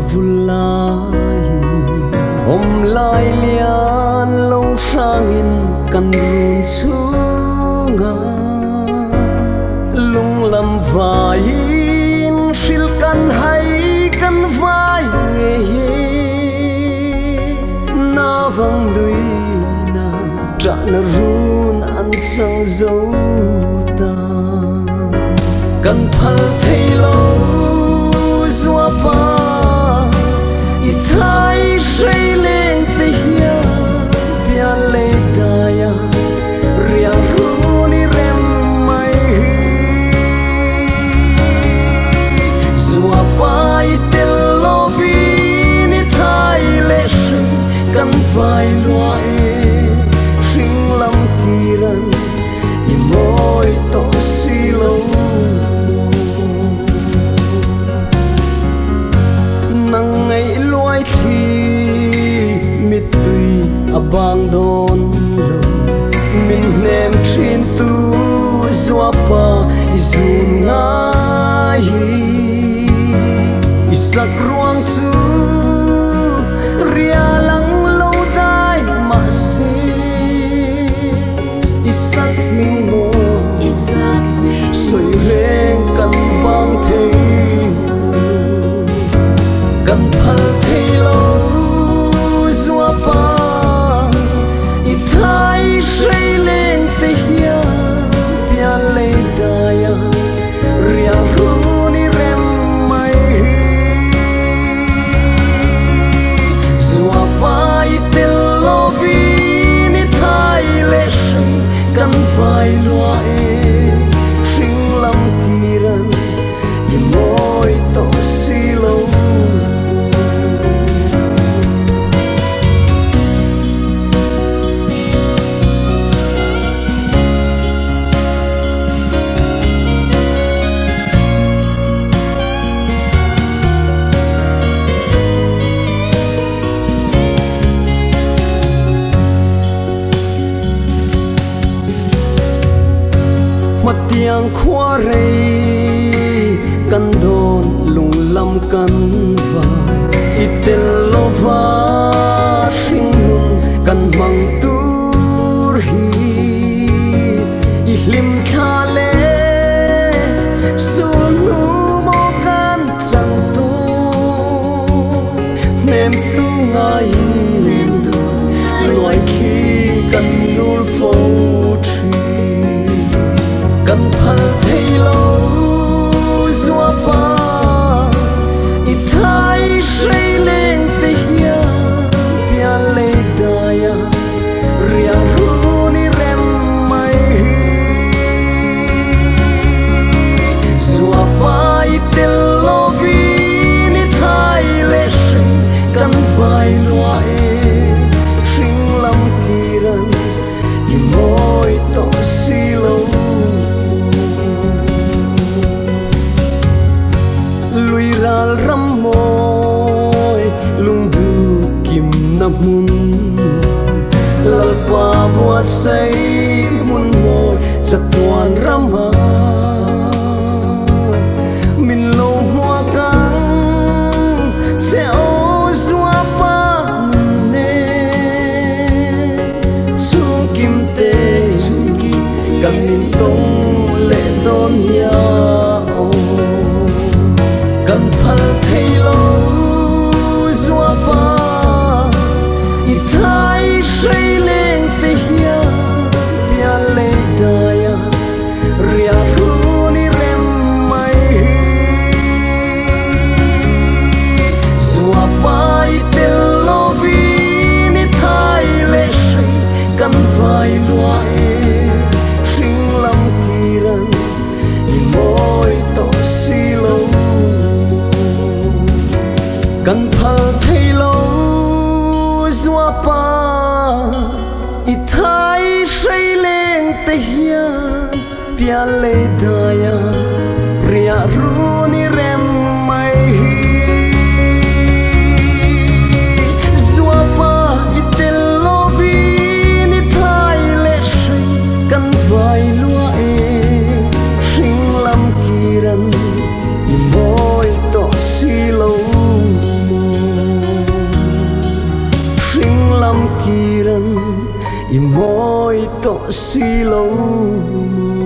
vulain om lai lian lo sangin kan run chunga lung lam vain shil kan hai kan vai nge na vang dui na tra na run an chang zo ta kan phal thei lo zua pa i thai sei leng te hia pia le ta ya ria ru ni rem mai zua pa i tel lo vi ni thai le sei kan vai lua e sing lam kiran i moi to si lo nang ngày loài khi mít tùy abang don lo min nem trin tu zua pa izun ngai isak ruang chu ria lang lo dai ma se isak min mo soi reng kan bang thei kan phal thei lo zua pa i thai sei leng te hia pia le da ya ria ru ni rem mai zua pa i tel lo vi ni thai le sei kan vai lua e sing lam kiran i moi to si lo matiang khua rei kan don lung lam kan va itel lova sing lung kan mang tur hi i hlim thale sunu mo kan chang tu nem tu ngai nem tu loi khi kan nul fo kan phal thei lo zua pa i thai sei leng te hia pia le da ya ria ru ni rem mai zua pa i tel lo vi ni thai le sei kan vai lua e sing lam kiran i moi to si lo lui ral ram moi lung du kim na mun lal pa bua say mun moi chatuan rama min lo hoa kang se o zua pa ne chu kim te kan min tong le don ya kan phal thei lo zua pa i thai sei leng te hia pia le da ya ria ru ni rem mai zua pa i tel lo vi ni thai le sei kan vai lua e sing lam kiran i moi to si lo kan phal thei lo zua pa i thai sei leng te hia pia le da ya ria ru ni rem mai zua pa i tel lo vi ni thai le sei kan vai lua e sing lam kiran i moi to si lo kiran imoy to silaw mo